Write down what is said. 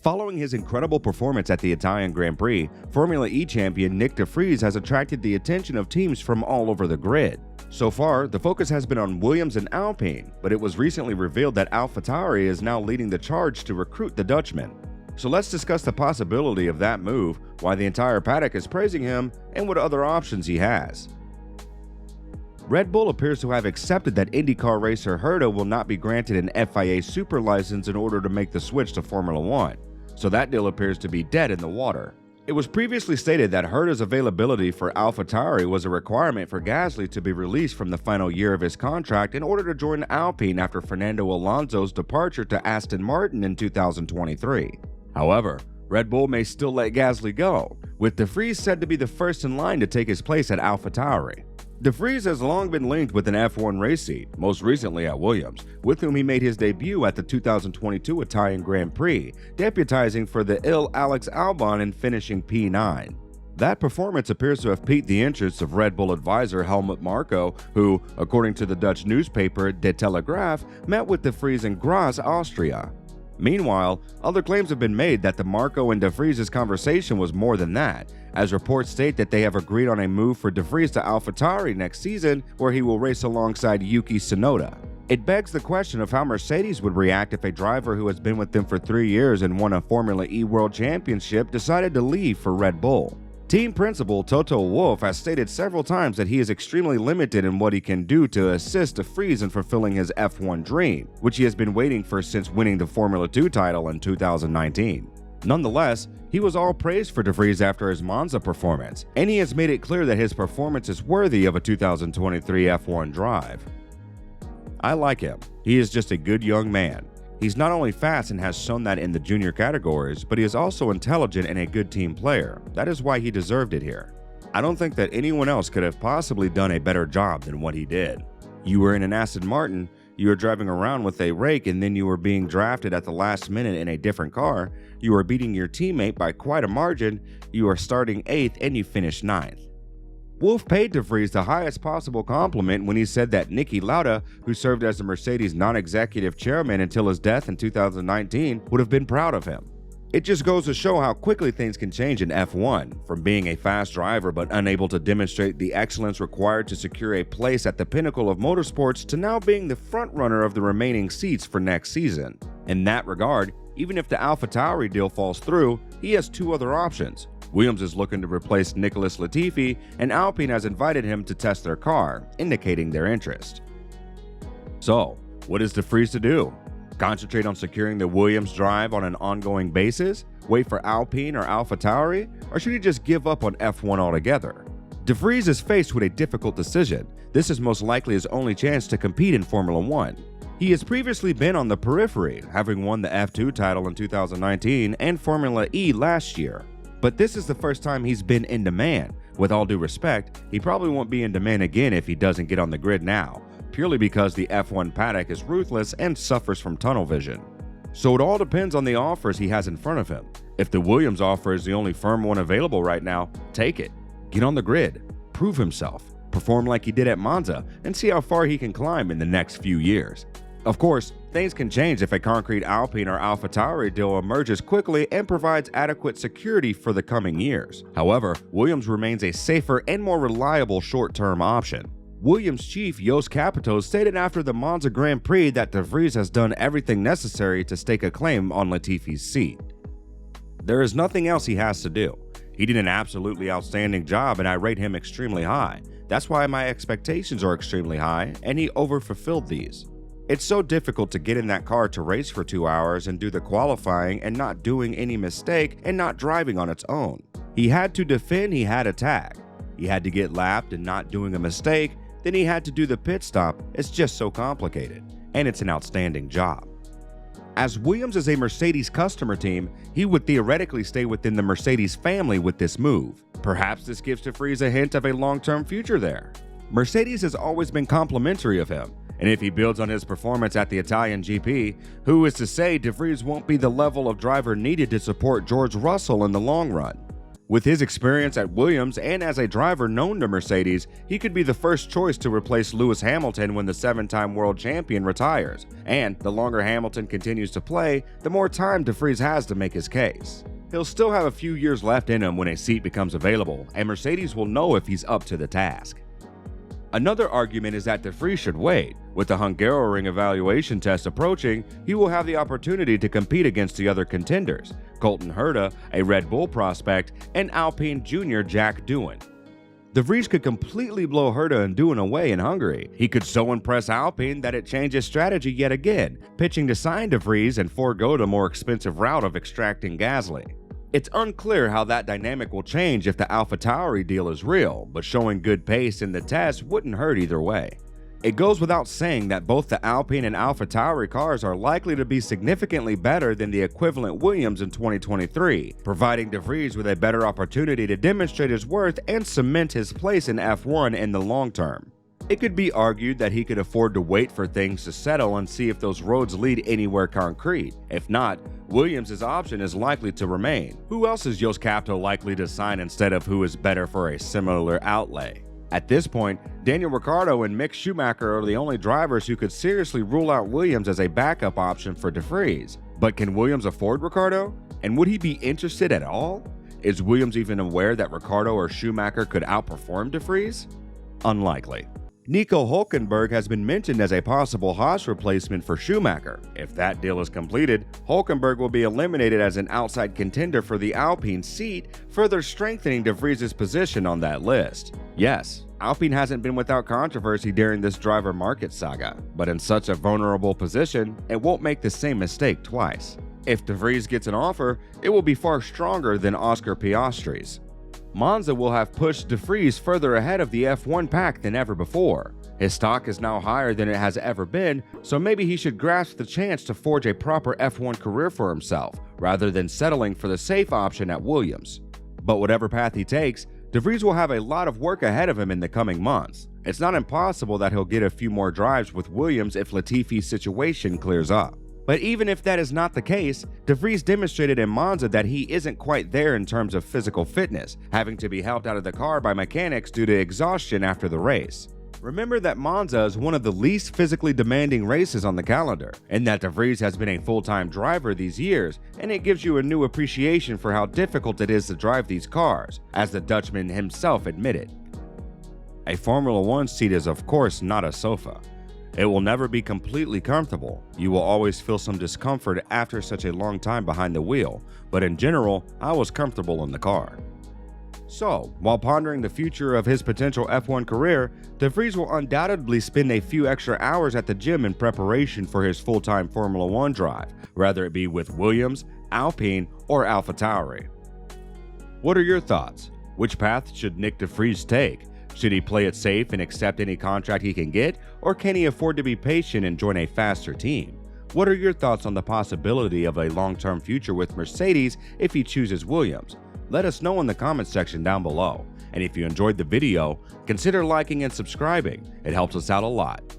Following his incredible performance at the Italian Grand Prix, Formula E champion Nyck De Vries has attracted the attention of teams from all over the grid. So far, the focus has been on Williams and Alpine, but it was recently revealed that AlphaTauri is now leading the charge to recruit the Dutchman. So let's discuss the possibility of that move, why the entire paddock is praising him, and what other options he has. Red Bull appears to have accepted that IndyCar racer HERTA will not be granted an FIA Super license in order to make the switch to Formula One. So that deal appears to be dead in the water. It was previously stated that HERTA's availability for AlphaTauri was a requirement for Gasly to be released from the final year of his contract in order to join Alpine after Fernando Alonso's departure to Aston Martin in 2023. However, Red Bull may still let Gasly go, with De Vries said to be the first in line to take his place at AlphaTauri. De Vries has long been linked with an F1 race seat, most recently at Williams, with whom he made his debut at the 2022 Italian Grand Prix, deputizing for the ill Alex Albon and finishing P9. That performance appears to have piqued the interest of Red Bull advisor Helmut Marko, who, according to the Dutch newspaper De Telegraaf, met with De Vries in Graz, Austria. Meanwhile, other claims have been made that the Marko and De Vries' conversation was more than that, as reports state that they have agreed on a move for De Vries to AlphaTauri next season, where he will race alongside Yuki Tsunoda. It begs the question of how Mercedes would react if a driver who has been with them for 3 years and won a Formula E World Championship decided to leave for Red Bull. Team principal Toto Wolff has stated several times that he is extremely limited in what he can do to assist De Vries in fulfilling his F1 dream, which he has been waiting for since winning the Formula 2 title in 2019. Nonetheless, he was all praised for De Vries after his Monza performance, and he has made it clear that his performance is worthy of a 2023 F1 drive. I like him. He is just a good young man. He's not only fast and has shown that in the junior categories, but he is also intelligent and a good team player. That is why he deserved it here. I don't think that anyone else could have possibly done a better job than what he did. You were in an Aston Martin, you were driving around with a rake, and then you were being drafted at the last minute in a different car. You were beating your teammate by quite a margin, you are starting 8th, and you finished 9th. Wolff paid De Vries the highest possible compliment when he said that Niki Lauda, who served as the Mercedes non-executive chairman until his death in 2019, would have been proud of him. It just goes to show how quickly things can change in F1, from being a fast driver but unable to demonstrate the excellence required to secure a place at the pinnacle of motorsports to now being the frontrunner of the remaining seats for next season. In that regard, even if the AlphaTauri deal falls through, he has two other options. Williams is looking to replace Nicholas Latifi, and Alpine has invited him to test their car, indicating their interest. So, what is De Vries to do? Concentrate on securing the Williams drive on an ongoing basis? Wait for Alpine or AlphaTauri? Or should he just give up on F1 altogether? De Vries is faced with a difficult decision. This is most likely his only chance to compete in Formula One. He has previously been on the periphery, having won the F2 title in 2019 and Formula E last year. But this is the first time he's been in demand. With all due respect, he probably won't be in demand again if he doesn't get on the grid now, purely because the F1 paddock is ruthless and suffers from tunnel vision. So it all depends on the offers he has in front of him. If the Williams offer is the only firm one available right now, take it. Get on the grid, prove himself, perform like he did at Monza, and see how far he can climb in the next few years. Of course, things can change if a concrete Alpine or AlphaTauri deal emerges quickly and provides adequate security for the coming years. However, Williams remains a safer and more reliable short-term option. Williams chief Jost Capito stated after the Monza Grand Prix that De Vries has done everything necessary to stake a claim on Latifi's seat. There is nothing else he has to do. He did an absolutely outstanding job and I rate him extremely high. That's why my expectations are extremely high, and he overfulfilled these. It's so difficult to get in that car to race for 2 hours and do the qualifying and not doing any mistake and not driving on its own. He had to defend, he had to tag. He had to get lapped and not doing a mistake, then he had to do the pit stop. It's just so complicated, and it's an outstanding job. As Williams is a Mercedes customer team, he would theoretically stay within the Mercedes family with this move. Perhaps this gives De Vries a hint of a long-term future there. Mercedes has always been complimentary of him, and if he builds on his performance at the Italian GP, who is to say De Vries won't be the level of driver needed to support George Russell in the long run? With his experience at Williams and as a driver known to Mercedes, he could be the first choice to replace Lewis Hamilton when the 7-time world champion retires, and the longer Hamilton continues to play, the more time De Vries has to make his case. He'll still have a few years left in him when a seat becomes available, and Mercedes will know if he's up to the task. Another argument is that De Vries should wait. With the Hungaroring evaluation test approaching, he will have the opportunity to compete against the other contenders, Colton Herta, a Red Bull prospect, and Alpine junior Jack Doohan. De Vries could completely blow Herta and Doohan away in Hungary. He could so impress Alpine that it changes strategy yet again, pitching to sign De Vries and forego the more expensive route of extracting Gasly. It's unclear how that dynamic will change if the AlphaTauri deal is real, but showing good pace in the test wouldn't hurt either way. It goes without saying that both the Alpine and AlphaTauri cars are likely to be significantly better than the equivalent Williams in 2023, providing De Vries with a better opportunity to demonstrate his worth and cement his place in F1 in the long term. It could be argued that he could afford to wait for things to settle and see if those roads lead anywhere concrete. If not, Williams' option is likely to remain. Who else is Jos Capito likely to sign instead of who is better for a similar outlay? At this point, Daniel Ricciardo and Mick Schumacher are the only drivers who could seriously rule out Williams as a backup option for De Vries. But can Williams afford Ricciardo? And would he be interested at all? Is Williams even aware that Ricciardo or Schumacher could outperform De Vries? Unlikely. NICO Hulkenberg has been mentioned as a possible Haas replacement for Schumacher. If that deal is completed, Hulkenberg will be eliminated as an outside contender for the Alpine seat, further strengthening De Vries' position on that list. Yes, Alpine hasn't been without controversy during this driver market saga, but in such a vulnerable position, it won't make the same mistake twice. If De Vries gets an offer, it will be far stronger than Oscar Piastri's. Monza will have pushed De Vries further ahead of the F1 pack than ever before. His stock is now higher than it has ever been, so maybe he should grasp the chance to forge a proper F1 career for himself, rather than settling for the safe option at Williams. But whatever path he takes, De Vries will have a lot of work ahead of him in the coming months. It's not impossible that he'll get a few more drives with Williams if Latifi's situation clears up. But even if that is not the case, De Vries demonstrated in Monza that he isn't quite there in terms of physical fitness, having to be helped out of the car by mechanics due to exhaustion after the race. Remember that Monza is one of the least physically demanding races on the calendar, and that De Vries has been a full-time driver these years, and it gives you a new appreciation for how difficult it is to drive these cars, as the Dutchman himself admitted. A Formula One seat is of course not a sofa. It will never be completely comfortable. You will always feel some discomfort after such a long time behind the wheel, but in general, I was comfortable in the car. So, while pondering the future of his potential F1 career, De Vries will undoubtedly spend a few extra hours at the gym in preparation for his full-time Formula One drive, whether it be with Williams, Alpine, or AlphaTauri. What are your thoughts? Which path should Nyck De Vries take? Should he play it safe and accept any contract he can get, or can he afford to be patient and join a faster team? What are your thoughts on the possibility of a long-term future with Mercedes if he chooses Williams? Let us know in the comments section down below. And if you enjoyed the video, consider liking and subscribing. It helps us out a lot.